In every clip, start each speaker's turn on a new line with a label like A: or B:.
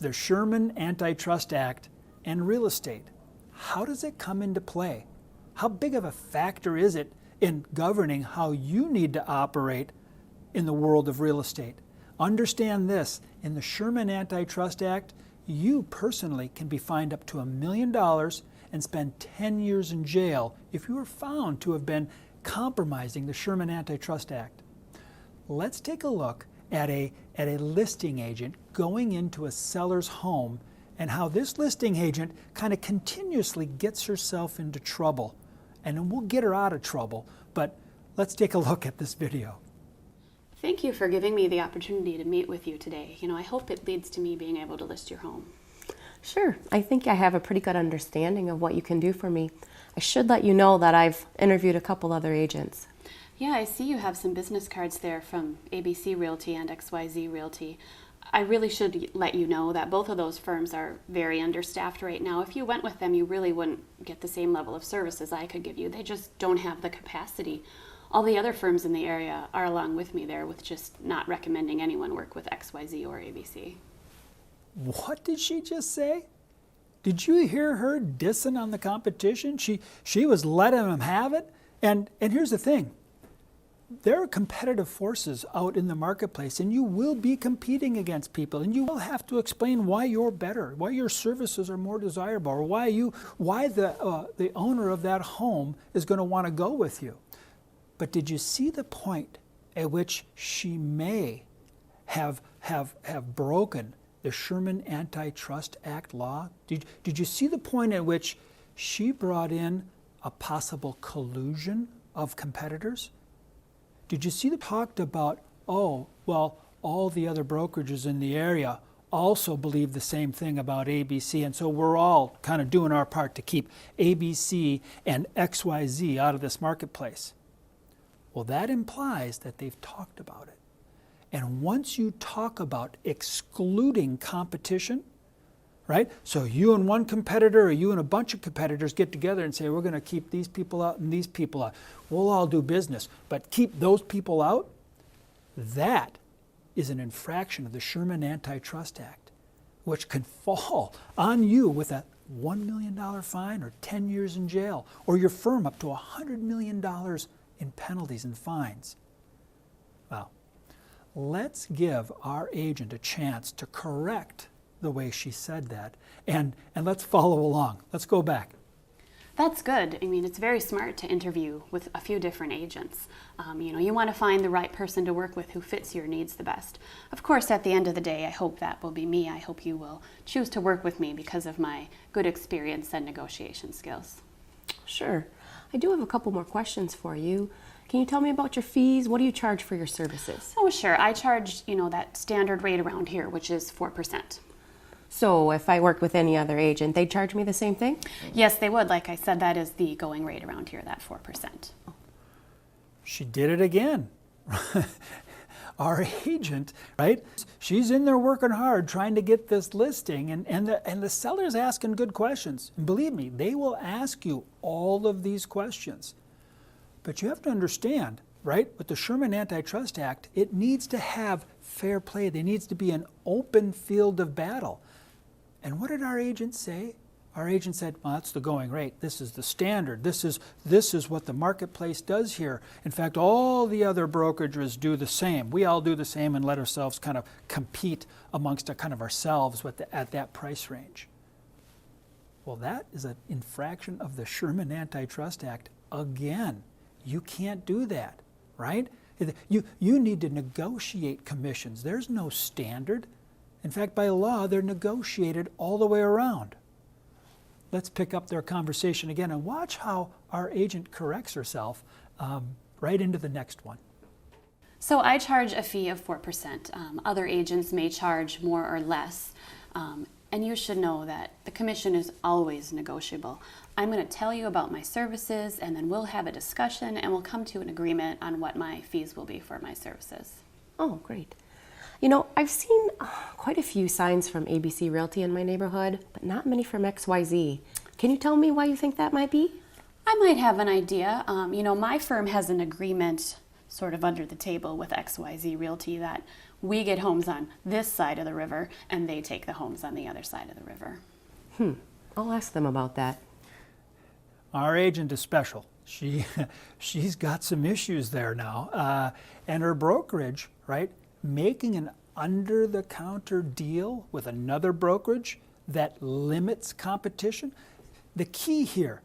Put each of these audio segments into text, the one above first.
A: the Sherman Antitrust Act and real estate. How does it come into play? How big of a factor is it in governing how you need to operate in the world of real estate? Understand this, in the Sherman Antitrust Act, you personally can be fined up to $1 million and spend 10 years in jail if you are found to have been compromising the Sherman Antitrust Act. Let's take a look at a listing agent going into a seller's home and how this listing agent kind of continuously gets herself into trouble. And then we'll get her out of trouble, but let's take a look at this video.
B: Thank you for giving me the opportunity to meet with you today. I hope it leads to me being able to list your home.
C: Sure. I think I have a pretty good understanding of what you can do for me. I should let you know that I've interviewed a couple other agents.
B: Yeah, I see you have some business cards there from ABC Realty and XYZ Realty. I really should let you know that both of those firms are very understaffed right now. If you went with them, you really wouldn't get the same level of service as I could give you. They just don't have the capacity. All the other firms in the area are along with me there with just not recommending anyone work with XYZ or ABC.
A: What did she just say? Did you hear her dissing on the competition? She was letting them have it. And here's the thing. There are competitive forces out in the marketplace, and you will be competing against people, and you will have to explain why you're better, why your services are more desirable, or why the owner of that home is going to want to go with you. But did you see the point at which she may have broken the Sherman Antitrust Act law? Did you see the point at which she brought in a possible collusion of competitors? Did you see the talked about, oh, well, all the other brokerages in the area also believe the same thing about ABC, and so we're all kind of doing our part to keep ABC and XYZ out of this marketplace? Well, that implies that they've talked about it. And once you talk about excluding competition, right? So you and one competitor or you and a bunch of competitors get together and say, we're going to keep these people out and these people out. We'll all do business, but keep those people out. That is an infraction of the Sherman Antitrust Act, which can fall on you with a $1 million fine or 10 years in jail, or your firm up to $100 million in penalties and fines. Well, let's give our agent a chance to correct the way she said that, and let's follow along. Let's go back.
B: That's good. I mean, it's very smart to interview with a few different agents. You want to find the right person to work with who fits your needs the best. Of course, at the end of the day, I hope that will be me. I hope you will choose to work with me because of my good experience and negotiation skills.
C: Sure. I do have a couple more questions for you. Can you tell me about your fees? What do you charge for your services?
B: Oh, sure. I charge, that standard rate around here, which is 4%.
C: So if I worked with any other agent, they'd charge me the same thing?
B: Yes, they would. Like I said, that is the going rate around here, that 4%.
A: She did it again. Our agent, right? She's in there working hard trying to get this listing, and the seller's asking good questions. And believe me, they will ask you all of these questions. But you have to understand, right, with the Sherman Antitrust Act, it needs to have fair play. There needs to be an open field of battle. And what did our agent say? Our agent said, well, that's the going rate. This is the standard. This is what the marketplace does here. In fact, all the other brokerages do the same. We all do the same and let ourselves kind of compete amongst ourselves at that price range. Well, that is an infraction of the Sherman Antitrust Act again. You can't do that, right? You need to negotiate commissions. There's no standard. In fact, by law, they're negotiated all the way around. Let's pick up their conversation again and watch how our agent corrects herself right into the next one.
B: So I charge a fee of 4%. Other agents may charge more or less. And you should know that the commission is always negotiable. I'm going to tell you about my services, and then we'll have a discussion, and we'll come to an agreement on what my fees will be for my services.
C: Oh, great. I've seen quite a few signs from ABC Realty in my neighborhood, but not many from XYZ. Can you tell me why you think that might be?
B: I might have an idea. My firm has an agreement sort of under the table with XYZ Realty that we get homes on this side of the river and they take the homes on the other side of the river.
C: I'll ask them about that.
A: Our agent is special. She's got some issues there now. And her brokerage, right, making an under-the-counter deal with another brokerage that limits competition. The key here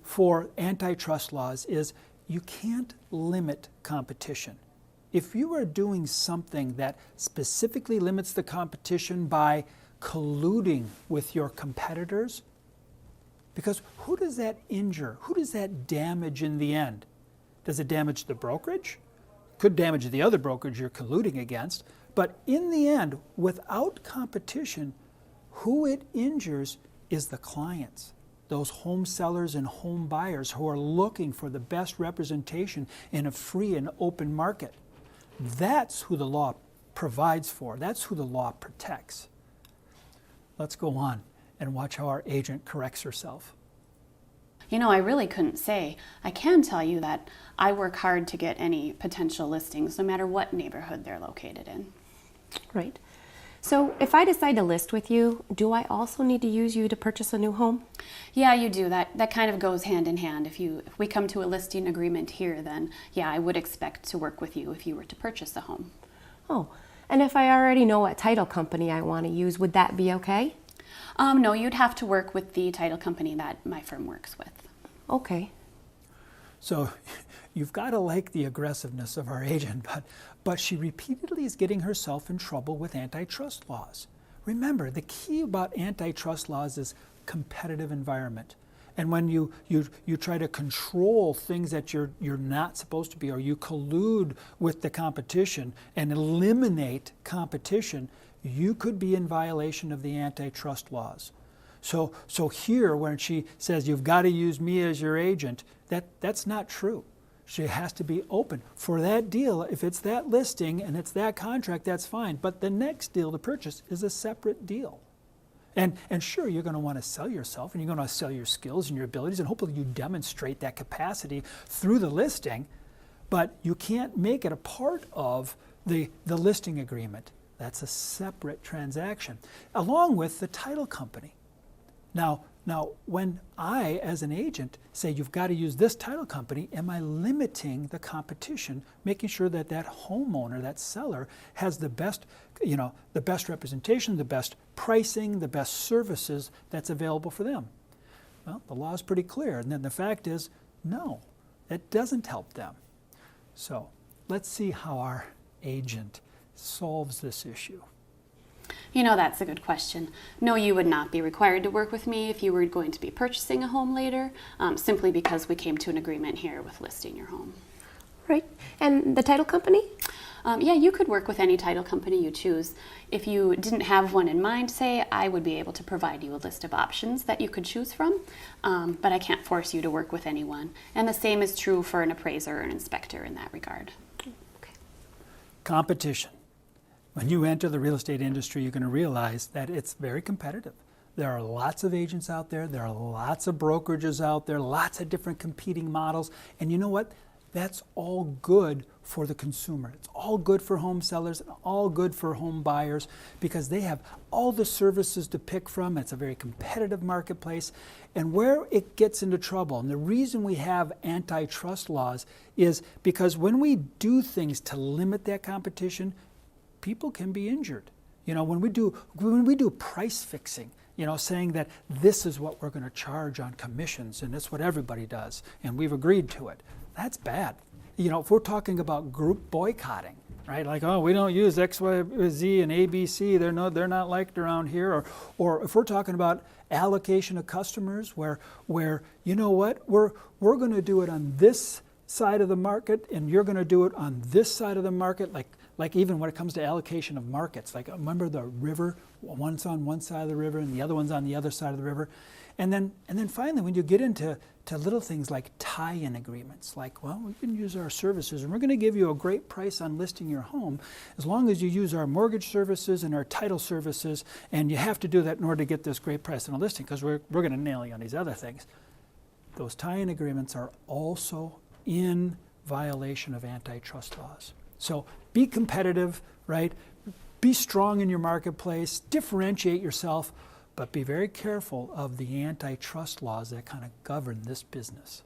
A: for antitrust laws is you can't limit competition. If you are doing something that specifically limits the competition by colluding with your competitors, because who does that injure? Who does that damage in the end? Does it damage the brokerage? Could damage the other brokerage you're colluding against. But in the end, without competition, who it injures is the clients, those home sellers and home buyers who are looking for the best representation in a free and open market. That's who the law provides for. That's who the law protects. Let's go on and watch how our agent corrects herself.
B: You know, I really couldn't say. I can tell you that I work hard to get any potential listings, no matter what neighborhood they're located in.
C: Right. So if I decide to list with you, do I also need to use you to purchase a new home?
B: Yeah, you do. That kind of goes hand in hand. If we come to a listing agreement here, then yeah, I would expect to work with you if you were to purchase a home.
C: Oh, and if I already know what title company I want to use, would that be okay?
B: No, you'd have to work with the title company that my firm works with.
C: Okay.
A: So you've got to like the aggressiveness of our agent, but she repeatedly is getting herself in trouble with antitrust laws. Remember, the key about antitrust laws is competitive environment. And when you try to control things that you're not supposed to be, or you collude with the competition and eliminate competition, you could be in violation of the antitrust laws. So here, when she says you've got to use me as your agent, that's not true. She has to be open for that deal. If it's that listing and it's that contract, that's fine. But the next deal to purchase is a separate deal. And sure, you're going to want to sell yourself and you're going to sell your skills and your abilities, and hopefully you demonstrate that capacity through the listing, but you can't make it a part of the listing agreement. That's a separate transaction, along with the title company. Now, when I, as an agent, say you've got to use this title company, am I limiting the competition, making sure that that homeowner, that seller, has the best representation, the best pricing, the best services that's available for them? Well, the law is pretty clear. And then the fact is, no, that doesn't help them. So let's see how our agent solves this issue.
B: You know, that's a good question. No, you would not be required to work with me if you were going to be purchasing a home later, simply because we came to an agreement here with listing your home.
C: Right. And the title company?
B: Yeah, you could work with any title company you choose. If you didn't have one in mind, say, I would be able to provide you a list of options that you could choose from, but I can't force you to work with anyone. And the same is true for an appraiser or an inspector in that regard.
C: Okay.
A: Competition. When you enter the real estate industry, you're going to realize that it's very competitive. There are lots of agents out there. There are lots of brokerages out there, lots of different competing models. And you know what? That's all good for the consumer. It's all good for home sellers and all good for home buyers because they have all the services to pick from. It's a very competitive marketplace. And where it gets into trouble, and the reason we have antitrust laws is because when we do things to limit that competition, people can be injured. You know, when we do price fixing, saying that this is what we're going to charge on commissions and it's what everybody does and we've agreed to it, that's bad. If we're talking about group boycotting, right? Like, oh, we don't use X, Y, Z and ABC, they're not liked around here. Or if we're talking about allocation of customers where you know what, we're going to do it on this side of the market and you're going to do it on this side of the market, like even when it comes to allocation of markets, like remember the river, one's on one side of the river and the other one's on the other side of the river. And then finally, when you get into little things like tie-in agreements, like, well, we can use our services and we're going to give you a great price on listing your home as long as you use our mortgage services and our title services, and you have to do that in order to get this great price on a listing because we're going to nail you on these other things. Those tie-in agreements are also in violation of antitrust laws. So be competitive, right? Be strong in your marketplace, differentiate yourself, but be very careful of the antitrust laws that kind of govern this business.